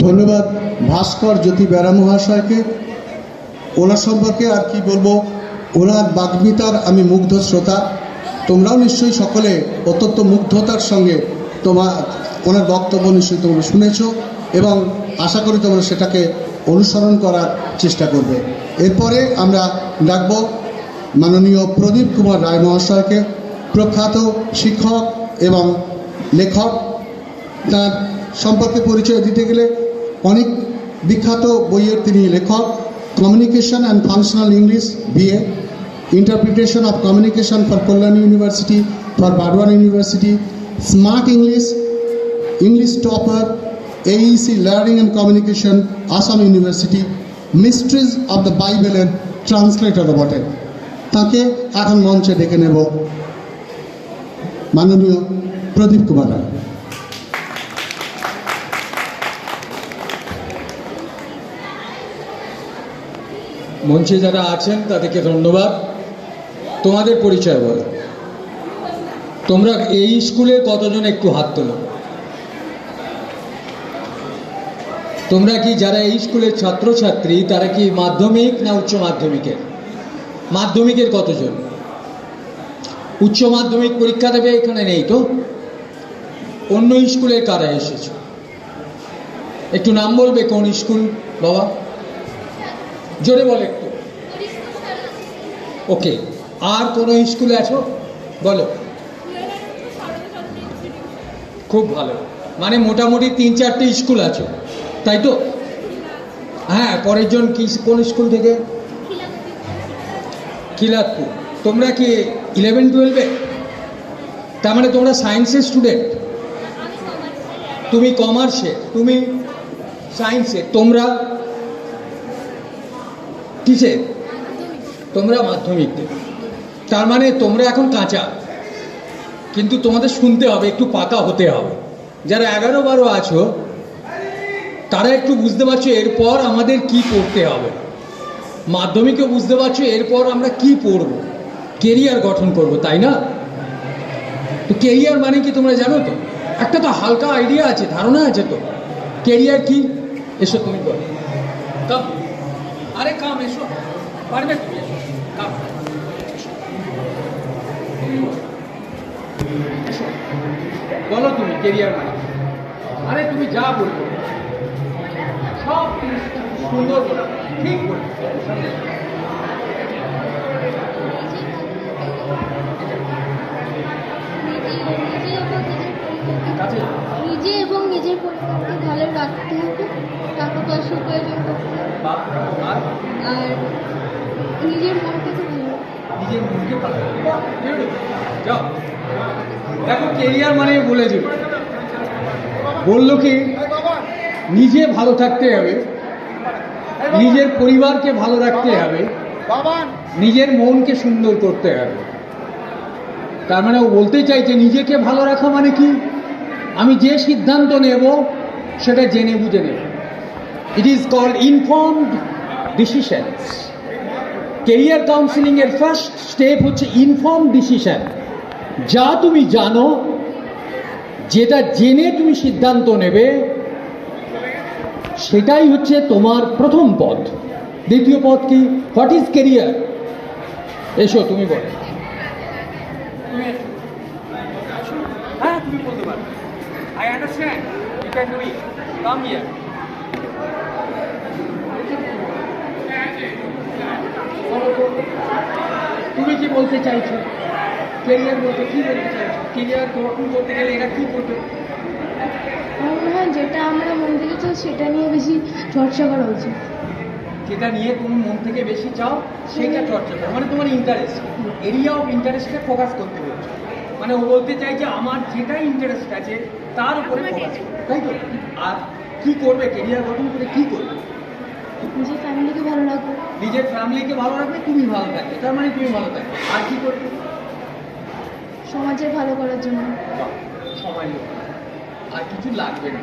ধন্যবাদ ভাস্কর জ্যোতি বেরা মহাশয়কে। ওনার সম্পর্কে আর কি বলবো, ওনার বাগ্মিতার আমি মুগ্ধ শ্রোতা। তোমরাও নিশ্চয়ই সকলে অত্যন্ত মুগ্ধতার সঙ্গে ওনার বক্তব্য নিশ্চয়ই তোমরা শুনেছ এবং আশা করি তোমরা সেটাকে অনুসরণ করার চেষ্টা করবে। এরপরে আমরা ডাকব মাননীয় প্রদীপ কুমার রায় মহাশয়কে, প্রখ্যাত শিক্ষক এবং লেখক। তার সম্পর্কে পরিচয় দিতে গেলে অনেক বিখ্যাত বইয়ের তিনি লেখক। Communication and functional English BA, interpretation of communication for Kalyani University, for Burdwan University, smart English, English topper, AEC learning and communication, Assam University, mysteries of the বাইবেলের ট্রান্সলেটরও বটে। তাকে এখন মঞ্চে ডেকে নেব মাননীয় প্রদীপ কুমার রায়। মঞ্চে যারা আছেন তাদেরকে ধন্যবাদ। তোমাদের পরিচয় বলো। তোমরা এই স্কুলে কতজন একটু হাত তোলো। তোমরা কি যারা এই স্কুলের ছাত্রছাত্রী তারা কি মাধ্যমিক না উচ্চ মাধ্যমিকের? মাধ্যমিকের কতজন? উচ্চ মাধ্যমিক পরীক্ষা দেবে এখানে নেই তো? অন্য স্কুলের কারা এসেছো? একটু নাম বলবে কোন স্কুল বাবা? জোরে বলে একটু। ওকে, আর কোনো স্কুলে আছো বলো? খুব ভালো, মানে মোটামুটি 3-4টে স্কুল আছো তাই তো? হ্যাঁ, পরের জন কি কোন স্কুল থেকে? খিলাতপুর। তোমরা কি 11-12-এ? তার মানে তোমরা সায়েন্সের স্টুডেন্ট। তুমি কমার্সে, তুমি সায়েন্সে, তোমরা কিসে? তোমরা মাধ্যমিক দেবে। তার মানে তোমরা এখন কাঁচা, কিন্তু তোমাদের শুনতে হবে, একটু পাকা হতে হবে। যারা 11-12 আছো তারা একটু বুঝতে পারছো এরপর আমাদের কি পড়তে হবে। মাধ্যমিকে বুঝতে পারছো এরপর আমরা কি পড়ব, কেরিয়ার গঠন করব, তাই না? তো কেরিয়ার মানে কি তোমরা জানো তো? একটা তো হালকা আইডিয়া আছে, ধারণা আছে তো কেরিয়ার কি? এসো তুমি বলো। কাম, আরে কাম, এসো, পারবে তুমি, এসো কাম, এসো বলো তুমি কেরিয়ার মানে। আরে তুমি যা বলবো সব সুন্দর বলো, ঠিক বলো। নিজে এবং নিজের পরিবারকে ভালো রাখতে হবে, টাকা পয়সা উপার্জন করতে হবে, আর নিজের মনকে তো ভালো, নিজের মনকে ভালো যাও। দেখো কেরিয়ার মানে বলে যে বললো কি নিজে ভালো থাকতে হবে, নিজের পরিবারকে ভালো রাখতে হবে, নিজের মনকে সুন্দর করতে হবে। তার মানে ও বলতে চাইছে নিজেকে ভালো রাখা মানে কি? আমি যে সিদ্ধান্ত নেব সেটা জেনে বুঝে নেব। It is called informed decisions. Career কাউন্সিলিংয়ের ফার্স্ট স্টেপ হচ্ছে ইনফর্ম ডিসিশন। যা তুমি জানো, যেটা জেনে তুমি সিদ্ধান্ত নেবে, সেটাই হচ্ছে তোমার প্রথম পথ। দ্বিতীয় পথ কি? What is career? এসো তুমি বলো। হ্যাঁ, তুমি বলতে পারো। I understand. You can do it. Come here. তুমি কি বলতে চাইছো? কেরিয়ার বলতে কি বলতে চাইছো? কেরিয়ার গঠন করতে গেলে এরা কি করবে? আমার মনে হয় যেটা আমরা মন থেকে চাই সেটা নিয়ে বেশি চর্চা করা উচিত। যেটা নিয়ে তুমি মন থেকে বেশি চাও সেটা চর্চা করো, মানে তোমার ইন্টারেস্ট, এরিয়া অফ ইন্টারেস্টে ফোকাস করতে হচ্ছে। মানে ও বলতে চাই যে আমার যেটা ইন্টারেস্ট আছে তার উপরে ফোকাস করবে, তাই তো? আর কি করবে কেরিয়ার গঠন করে? কি করবে? নিজের ফ্যামিলিকে ভালো রাখবে। নিজের ফ্যামিলিকে ভালো রাখবে, তুমি ভালো থাকবে, তার মানে তুমি ভালো থাকবে। আর কি করবে? সমাজের ভালো করার জন্য। সময় লোক, আর কিছু লাগবে না,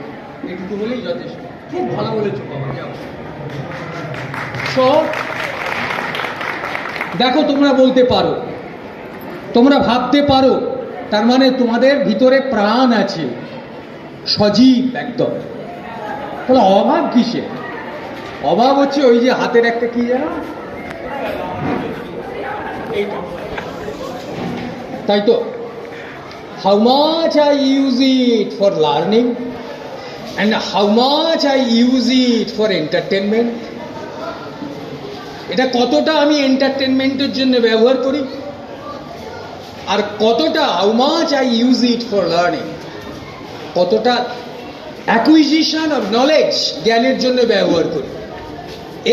এটুকু হলেই যথেষ্ট। খুব ভালো বলেছো বাবা, যাও। দেখো তোমরা বলতে পারো, তোমরা ভাবতে পারো, তার মানে তোমাদের ভিতরে প্রাণ আছে, সজীব একদম। তাহলে অভাব কিসে? অভাব হচ্ছে ওই যে হাতের একটা কি যেন এইটা, তাই তো? How much I use it for learning and how much I use it for entertainment. এটা কতটা আমি এন্টারটেনমেন্টের জন্য ব্যবহার করি, আর কতটা how much I use it for learning, কতটা অ্যাকুইজিশন অফ নলেজ, জ্ঞানের জন্য ব্যবহার করি।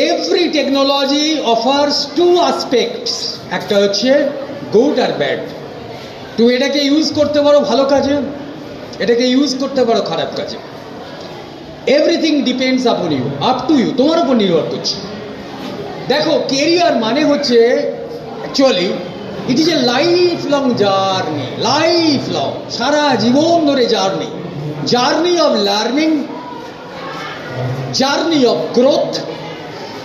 Every technology offers two aspects, একটা হচ্ছে গুড আর ব্যাড। তুমি এটাকে ইউজ করতে পারো ভালো কাজে, এটাকে ইউজ করতে পারো খারাপ কাজে। Everything depends upon you, up to you, তোমার উপর নির্ভর করছে। দেখো, কেরিয়ার মানে হচ্ছে actually it is a life long journey, life long, সারা জীবন ধরে journey, journey of learning, journey of growth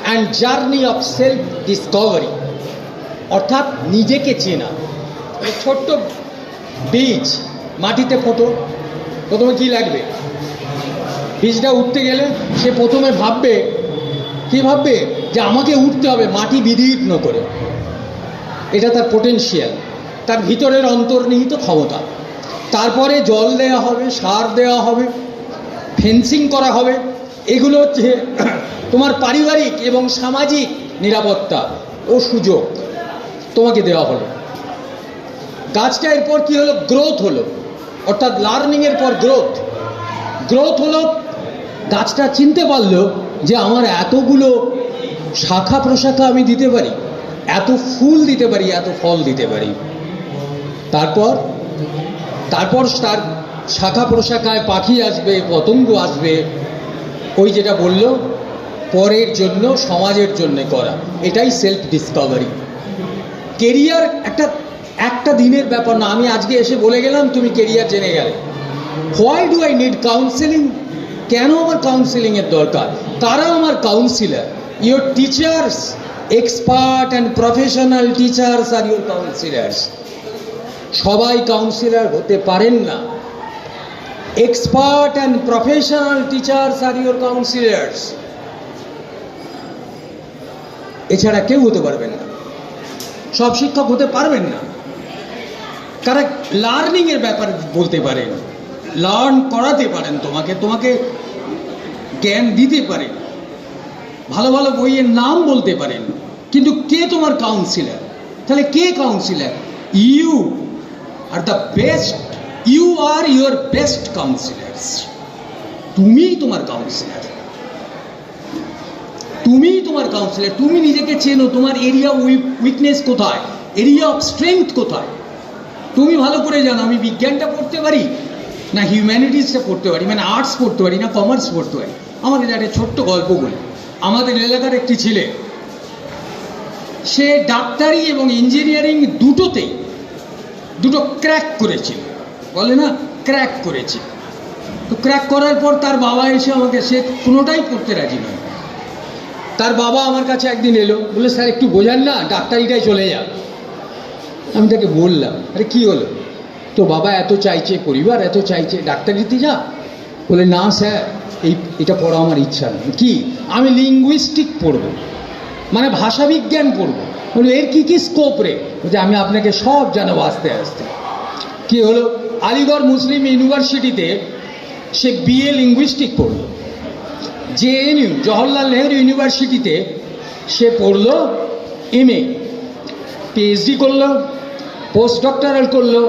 and journey of self discovery, অর্থাৎ নিজেকে চেনা। ছোট্ট বীজ মাটিতে ফোটো, প্রথমে কি লাগবে? বীজটা উঠতে গেলে সে প্রথমে ভাববে, কি ভাববে? যে আমাকে উঠতে হবে মাটি বিদীর্ণ করে। এটা তার পোটেনশিয়াল, তার ভিতরের অন্তর্নিহিত ক্ষমতা। তারপরে জল দেওয়া হবে, সার দেওয়া হবে, ফেন্সিং করা হবে। এগুলো হচ্ছে তোমার পারিবারিক এবং সামাজিক নিরাপত্তা ও সুযোগ তোমাকে দেওয়া হলো। গাছটা এরপর কি হলো? গ্রোথ হলো, অর্থাৎ লার্নিংয়ের পর গ্রোথ। গ্রোথ হলো, গাছটা চিনতে পারলো যে আমার এতগুলো শাখা প্রশাখা আমি দিতে পারি, এত ফুল দিতে পারি, এত ফল দিতে পারি। তারপর তার শাখা প্রশাখায় পাখি আসবে, পতঙ্গ আসবে। ওই যেটা বললো, পরের জন্য, সমাজের জন্য করা, এটাই সেলফ ডিসকভারি। কেরিয়ার একটা দিনের ব্যাপার না। আমি আজকে এসে বলে গেলাম, তুমি কেরিয়ার জেনে গেলে। Why do I need counselling? কেন আমার কাউন্সেলিংয়ের দরকার? কারা আমার counsellor? Your teachers, expert and professional teachers আর ইয়োর কাউন্সিলার্স। সবাই কাউন্সিলর হতে পারেন না। এক্সপার্ট অ্যান্ড প্রফেশনাল টিচার্স আর ইয়োর কাউন্সিলার্স, এছাড়া কেউ হতে পারবেন না। সব শিক্ষক হতে পারবেন না। কারা লার্নিংয়ের ব্যাপারে বলতে পারেন, লার্ন করাতে পারেন, তোমাকে জ্ঞান দিতে পারেন, ভালো ভালো বইয়ের নাম বলতে পারেন, কিন্তু কে তোমার কাউন্সিলর? তাহলে কে counsellor? You are the best, you are your best counsellors. তুমিই তোমার কাউন্সিলর, তুমিই তোমার কাউন্সিলর। তুমি নিজেকে চেনো, তোমার এরিয়া উইকনেস কোথায়, এরিয়া অফ স্ট্রেংথ কোথায়, তুমি ভালো করে জানো। আমি বিজ্ঞানটা পড়তে পারি না হিউম্যানিটিসটা পড়তে পারি, মানে আর্টস পড়তে পারি না কমার্স পড়তে পারি। আমাদের একটা ছোট্ট গল্প বলি। আমাদের এলাকার একটি ছেলে, সে ডাক্তারি এবং ইঞ্জিনিয়ারিং দুটো ক্র্যাক করেছিল, বলে না, ক্র্যাক করেছে। তো ক্র্যাক করার পর তার বাবা এসে আমাকে, সে কোনোটাই পড়তে রাজি নয়। তার বাবা আমার কাছে একদিন এলো, বলে স্যার একটু বোঝান না, ডাক্তারিটাই চলে যা। আমি তাকে বললাম, আরে কী হলো? তো বাবা এত চাইছে, পরিবার এত চাইছে, ডাক্তারিতে যা। বলে না স্যার, এটা পড়া আমার ইচ্ছা নেই। কি? আমি লিঙ্গুইস্টিক পড়বো, মানে ভাষাবিজ্ঞান পড়বো। বলে এর কী কী স্কোপ রে? বলছে আমি আপনাকে সব জানাবো আস্তে আস্তে। কী হলো? আলিগড় মুসলিম ইউনিভার্সিটিতে সে বিএ লিঙ্গুইস্টিক পড়ল। জেএনইউ, জওহরলাল নেহরু ইউনিভার্সিটিতে সে পড়ল এমএ, পিএইচডি করলো, পোস্ট ডক্টরাল করলো।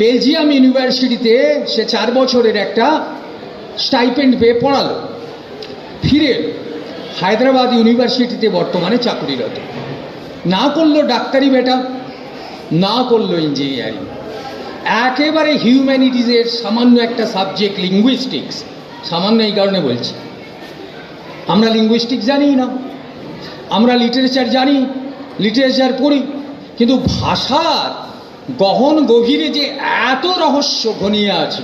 বেলজিয়াম ইউনিভার্সিটিতে সে 4 বছরের একটা স্টাইপেন্ড পেয়ে পড়ালো। ফিরে হায়দ্রাবাদ ইউনিভার্সিটিতে বর্তমানে চাকরিরত। না করলো ডাক্তারি বেটা, না করলো ইঞ্জিনিয়ারিং, একেবারে হিউম্যানিটিজের সামান্য একটা সাবজেক্ট লিঙ্গুইস্টিক্স। সামান্য এই কারণে বলছি, আমরা লিঙ্গুইস্টিক্স জানি না, আমরা লিটারেচার জানি, লিটারেচার পড়ি, কিন্তু ভাষার গহন গভীরে যে এত রহস্য ঘনিয়ে আছে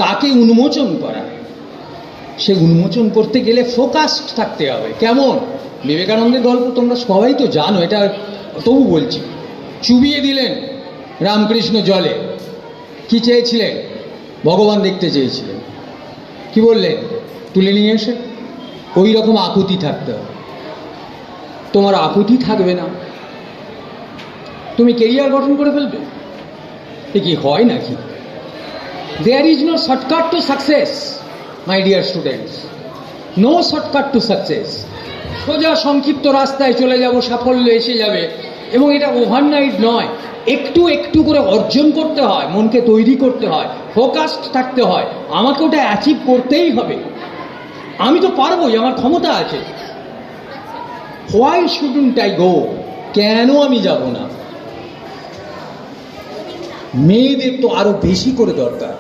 তাকে উন্মোচন করা, সে উন্মোচন করতে গেলে ফোকাসড থাকতে হবে। কেমন? বিবেকানন্দের গল্প তোমরা সবাই তো জানো, এটা তবু বলছি। চুবিয়ে দিলেন রামকৃষ্ণ জলে, কি চেয়েছিলেন? ভগবান দেখতে চেয়েছিলেন। কি বললেন? তুলে নিয়ে এসে ওই রকম আকুতি থাকতে হবে। তোমার আকুতি থাকবে না, তুমি কেরিয়ার গঠন করে ফেলবে, এ কি হয় নাকি? There is no shortcut to success my dear students, no shortcut to success. সোজা সংক্ষিপ্ত রাস্তায় চলে যাব, সাফল্য এসে যাবে, এবং এটা ওভারনাইট নয়, একটু একটু করে অর্জন করতে হয়, মনকে তৈরি করতে হয়, ফোকাসড থাকতে হয়। আমাকে ওটা অ্যাচিভ করতেই হবে, আমি তো পারবোই, আমার ক্ষমতা আছে। হোয়াই শুডন্ট আই গো, কেন আমি যাব না? মেয়েদের তো আরো বেশি করে দরকার।